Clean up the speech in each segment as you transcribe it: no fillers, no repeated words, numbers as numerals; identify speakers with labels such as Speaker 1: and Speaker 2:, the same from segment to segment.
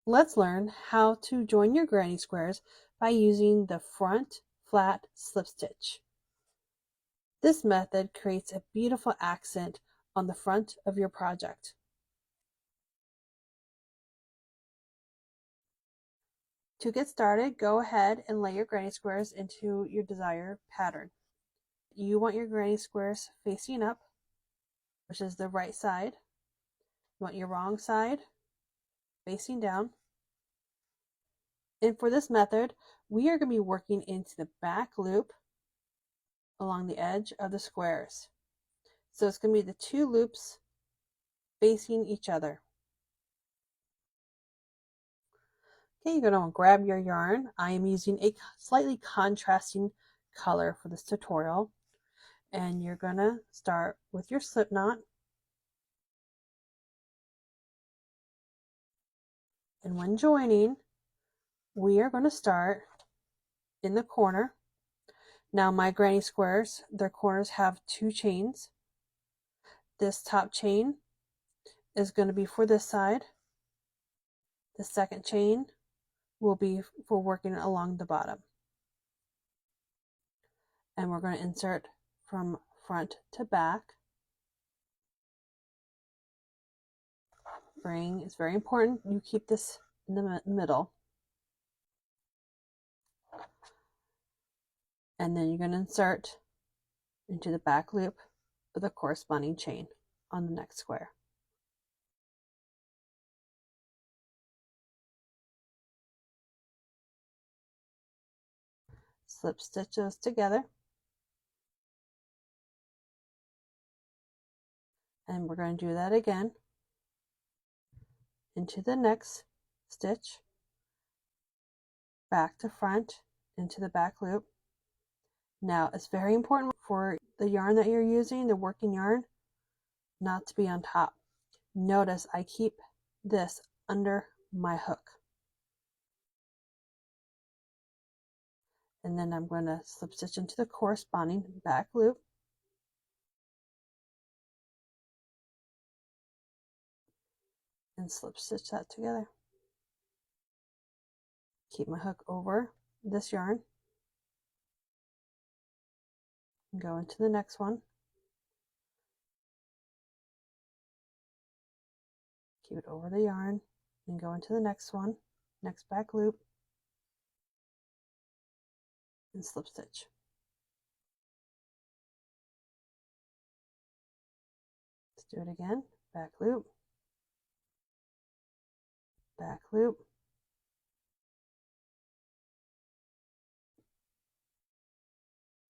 Speaker 1: Let's learn how to join your granny squares by using the front flat slip stitch. This method creates a beautiful accent on the front of your project. To get started, go ahead and lay your granny squares into your desired pattern. You want your granny squares facing up, which is the right side. You want your wrong side facing down. And for this method, we are going to be working into the back loop along the edge of the squares. So it's going to be the two loops facing each other. Okay, you're going to grab your yarn. I am using a slightly contrasting color for this tutorial. And you're going to start with your slip knot. And when joining, we are going to start in the corner. Now my granny squares, their corners have two chains. This top chain is going to be for this side. The second chain will be for working along the bottom. And we're going to insert from front to back. It's very important you keep this in the middle. And then you're going to insert into the back loop of the corresponding chain on the next square. Slip stitch those together. And we're going to do that again into the next stitch, back to front, into the back loop. Now it's very important for the yarn that you're using, the working yarn, not to be on top. Notice I keep this under my hook. And then I'm going to slip stitch into the corresponding back loop. And slip stitch that together. Keep my hook over this yarn. And go into the next one. Keep it over the yarn and go into the next one, next back loop, and slip stitch. Let's do it again. Back loop, back loop,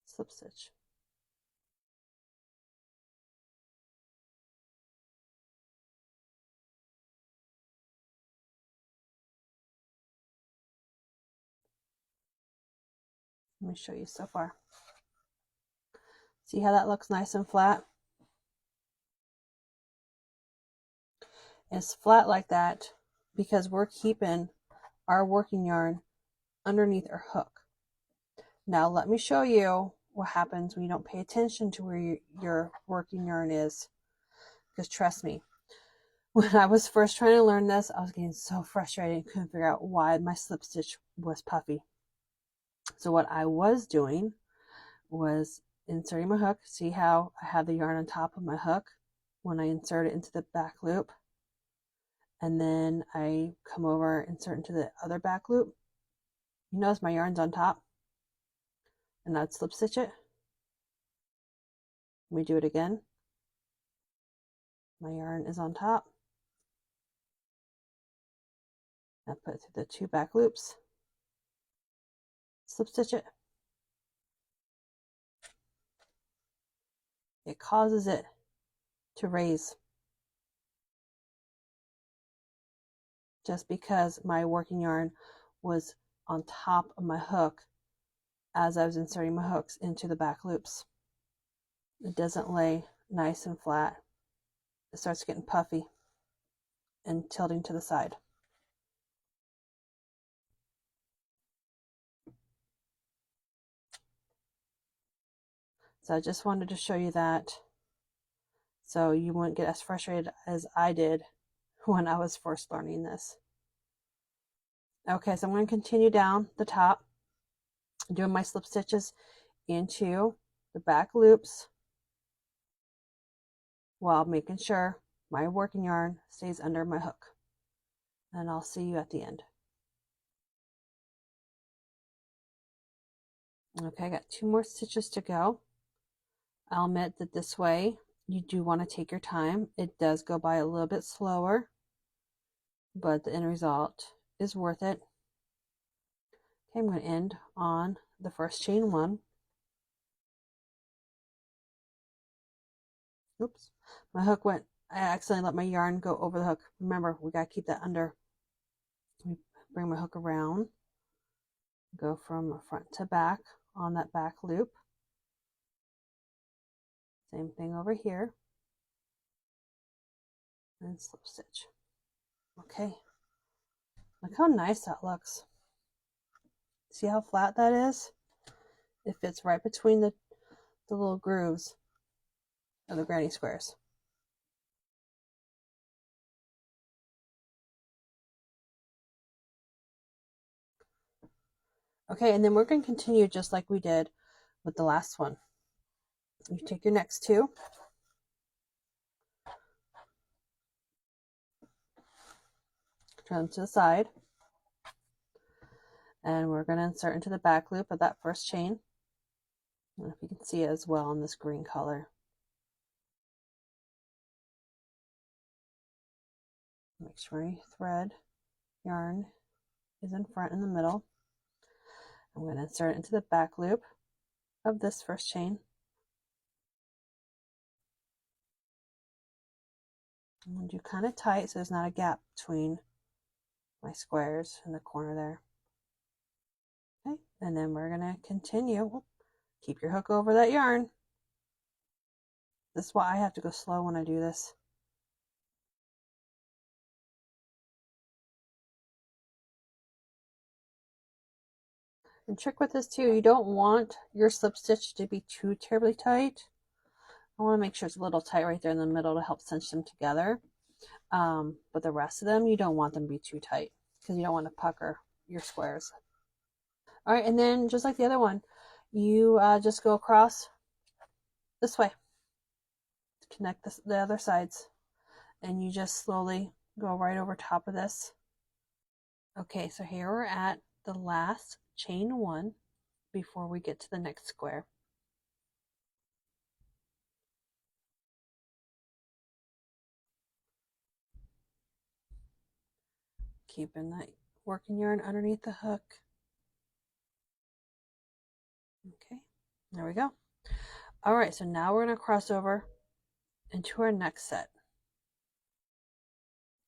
Speaker 1: slip stitch. Let me show you so far. See how that looks nice and flat? It's flat like that because we're keeping our working yarn underneath our hook. Now let me show you what happens when you don't pay attention to where your working yarn is. Because trust me, when I was first trying to learn this, I was getting so frustrated and couldn't figure out why my slip stitch was puffy. So what I was doing was inserting my hook. See how I have the yarn on top of my hook when I insert it into the back loop? And then I come over, insert into the other back loop. You notice my yarn's on top? And I'd slip stitch it. Let me do it again. My yarn is on top. I put it through the two back loops. Slip stitch it. It causes it to raise. Just because my working yarn was on top of my hook as I was inserting my hooks into the back loops. It doesn't lay nice and flat. It starts getting puffy and tilting to the side. So I just wanted to show you that so you wouldn't get as frustrated as I did when I was first learning this. Okay, so I'm going to continue down the top, doing my slip stitches into the back loops while making sure my working yarn stays under my hook. And I'll see you at the end. Okay, I got 2 more stitches to go. I'll admit that this way you do want to take your time. It does go by a little bit slower, but the end result is worth it. Okay, I'm going to end on the first chain 1. Oops, my hook went, I accidentally let my yarn go over the hook. Remember, we got to keep that under. Let me bring my hook around, go from front to back on that back loop. Same thing over here, and slip stitch. Okay, look how nice that looks. See how flat that is? It fits right between the little grooves of the granny squares. Okay, and then we're going to continue just like we did with the last one. You take your next 2, turn them to the side, and we're going to insert into the back loop of that first chain. I don't know if you can see it as well in this green color. Make sure your thread yarn is in front in the middle. I'm going to insert it into the back loop of this first chain. I'm going to do kind of tight so there's not a gap between my squares in the corner there. Okay, and then we're going to continue. Keep your hook over that yarn. This is why I have to go slow when I do this. And trick with this too, you don't want your slip stitch to be too terribly tight. I want to make sure it's a little tight right there in the middle to help cinch them together. But the rest of them, you don't want them to be too tight because you don't want to pucker your squares. All right, and then just like the other one, you just go across this way to connect the other sides, and you just slowly go right over top of this. Okay, so here we're at the last chain 1 before we get to the next square. Keeping that working yarn underneath the hook. Okay, there we go. All right, so now we're going to cross over into our next set.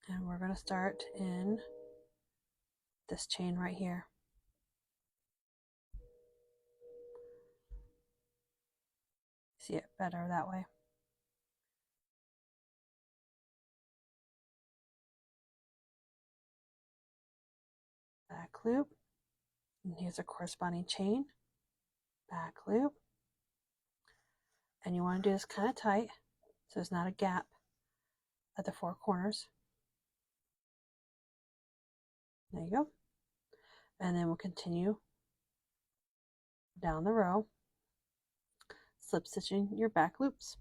Speaker 1: And we're going to start in this chain right here. See it better that way. Back loop, and here's a corresponding chain, back loop, and you want to do this kind of tight so there's not a gap at the 4 corners. There you go. And then we'll continue down the row, slip stitching your back loops.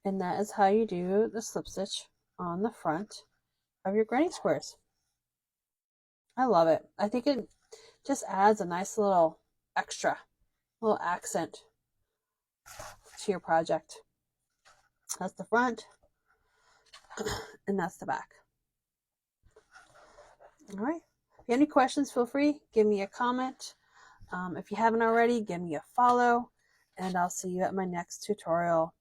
Speaker 1: And that is how you do the slip stitch on the front of your granny squares. I love it. I think it just adds a nice little extra, little accent to your project. That's the front, and that's the back. All right. If you have any questions, feel free, give me a comment. If you haven't already, give me a follow, and I'll see you at my next tutorial.